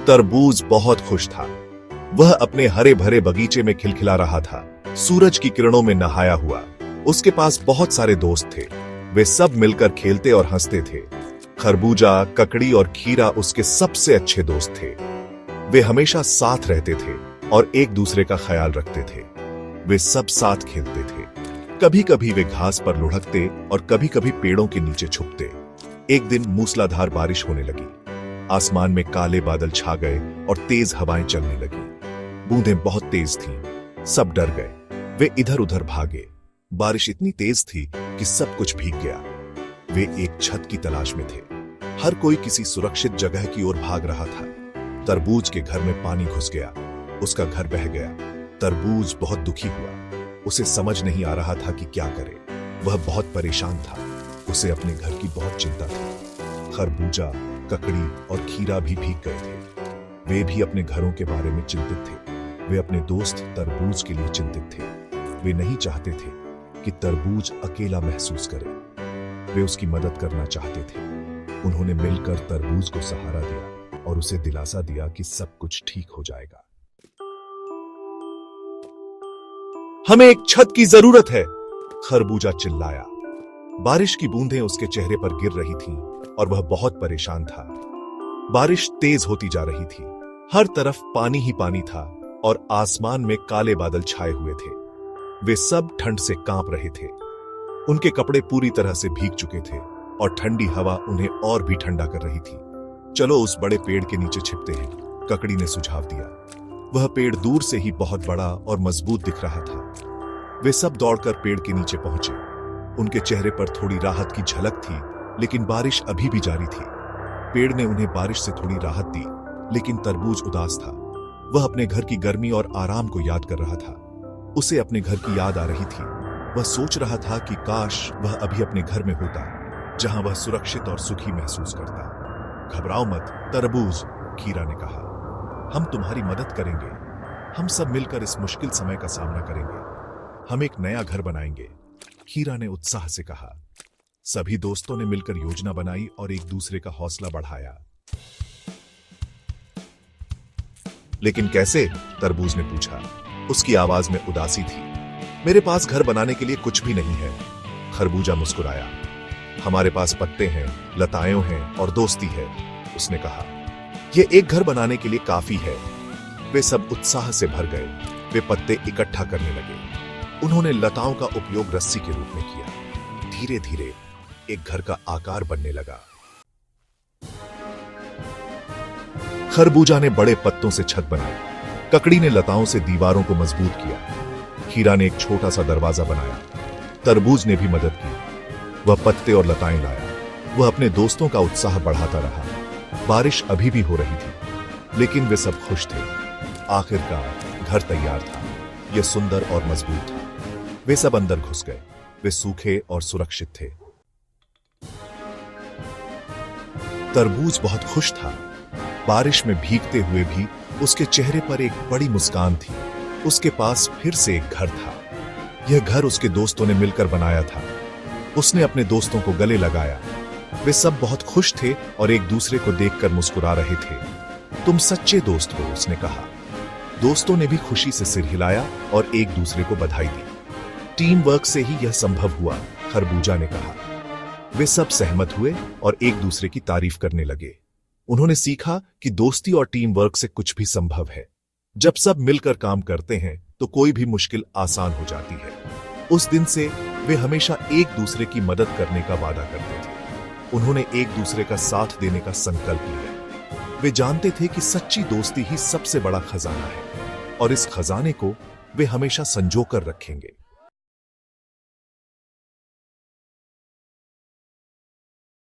तरबूज बहुत खुश था। वह अपने हरे भरे बगीचे में खिलखिला रहा था, सूरज की किरणों में नहाया हुआ। उसके पास बहुत सारे दोस्त थे। वे सब मिलकर खेलते और हंसते थे। खरबूजा, ककड़ी और खीरा उसके सबसे अच्छे दोस्त थे। वे हमेशा साथ रहते थे और एक दूसरे का ख्याल रखते थे। वे सब साथ खेलते थे। कभी कभी वे घास पर लुढ़कते और कभी कभी पेड़ों के नीचे छुपते। एक दिन मूसलाधार बारिश होने लगी। आसमान में काले बादल छा गए और तेज हवाएं चलने लगी। बूंदें बहुत तेज थीं। सब डर गए। वे इधर उधर भागे। बारिश इतनी तेज थी कि सब कुछ भीग गया। वे एक छत की तलाश में थे। हर कोई किसी सुरक्षित जगह की ओर भाग रहा था। तरबूज के घर में पानी घुस गया। उसका घर बह गया। तरबूज बहुत दुखी हुआ। उसे समझ नहीं आ रहा था कि क्या करे। वह बहुत परेशान था। उसे अपने घर की बहुत चिंता थी। खरबूजा, ककड़ी और खीरा भी भीग गए थे। वे भी अपने घरों के बारे में चिंतित थे। वे अपने दोस्त तरबूज के लिए चिंतित थे। वे नहीं चाहते थे कि तरबूज अकेला महसूस करे। वे उसकी मदद करना चाहते थे। उन्होंने मिलकर तरबूज को सहारा दिया और उसे दिलासा दिया कि सब कुछ ठीक हो जाएगा। हमें एक छत की जरूरत है, खरबूजा चिल्लाया। बारिश की बूंदें उसके चेहरे पर गिर रही थीं और वह बहुत परेशान था। बारिश तेज होती जा रही थी। हर तरफ पानी ही पानी था और आसमान में काले बादल छाए हुए थे। वे सब ठंड से कांप रहे थे। उनके कपड़े पूरी तरह से भीग चुके थे और ठंडी हवा उन्हें और भी ठंडा कर रही थी। चलो उस बड़े पेड़ के नीचे छिपते हैं, ककड़ी ने सुझाव दिया। वह पेड़ दूर से ही बहुत बड़ा और मजबूत दिख रहा था। वे सब दौड़कर पेड़ के नीचे पहुंचे। उनके चेहरे पर थोड़ी राहत की झलक थी, लेकिन बारिश अभी भी जारी थी। पेड़ ने उन्हें बारिश से थोड़ी राहत दी, लेकिन तरबूज उदास था। वह अपने घर की गर्मी और आराम को याद कर रहा था। उसे अपने घर की याद आ रही थी। वह सोच रहा था कि काश वह अभी अपने घर में होता, जहां वह सुरक्षित और सुखी महसूस करता। घबराओ मत तरबूज, खीरा ने कहा। हम तुम्हारी मदद करेंगे। हम सब मिलकर इस मुश्किल समय का सामना करेंगे। हम एक नया घर बनाएंगे, खीरा ने उत्साह से कहा। सभी दोस्तों ने मिलकर योजना बनाई और एक दूसरे का हौसला बढ़ाया। लेकिन कैसे? तरबूज ने पूछा। उसकी आवाज में उदासी थी। मेरे पास घर बनाने के लिए कुछ भी नहीं है, खरबूजा मुस्कुराया। हमारे पास पत्ते हैं, लताएं हैं और दोस्ती है, उसने कहा। यह एक घर बनाने के लिए काफी है। वे सब उत्साह से भर गए। वे पत्ते इकट्ठा करने लगे। उन्होंने लताओं का उपयोग रस्सी के रूप में किया। धीरे धीरे एक घर का आकार बनने लगा। खरबूजा ने बड़े पत्तों से छत बनाई। ककड़ी ने लताओं से दीवारों को मजबूत किया। खीरा ने एक छोटा सा दरवाजा बनाया। तरबूज ने भी मदद की। वह पत्ते और लताएं लाया। वह अपने दोस्तों का उत्साह बढ़ाता रहा। बारिश अभी भी हो रही थी, लेकिन वे सब खुश थे। आखिरकार घर तैयार था। यह सुंदर और मजबूत था। वे सब अंदर घुस गए। वे सूखे और सुरक्षित थे। तरबूज बहुत खुश था। बारिश में भीगते हुए भी उसके चेहरे पर एक बड़ी मुस्कान थी। उसके पास फिर से एक घर था। यह घर उसके दोस्तों ने मिलकर बनाया था। उसने अपने दोस्तों को गले लगाया। वे सब बहुत खुश थे और एक दूसरे को देखकर मुस्कुरा रहे थे। तुम सच्चे दोस्त हो, उसने कहा। दोस्तों ने भी खुशी से सिर हिलाया और एक दूसरे को बधाई दी। टीम वर्क से ही यह संभव हुआ, खरबूजा ने कहा। वे सब सहमत हुए और एक दूसरे की तारीफ करने लगे। उन्होंने सीखा कि दोस्ती और टीम वर्क से कुछ भी संभव है। जब सब मिलकर काम करते हैं तो कोई भी मुश्किल आसान हो जाती है। उस दिन से वे हमेशा एक दूसरे की मदद करने का वादा करते थे। उन्होंने एक दूसरे का साथ देने का संकल्प लिया। वे जानते थे कि सच्ची दोस्ती ही सबसे बड़ा खजाना है और इस खजाने को वे हमेशा संजो कर रखेंगे।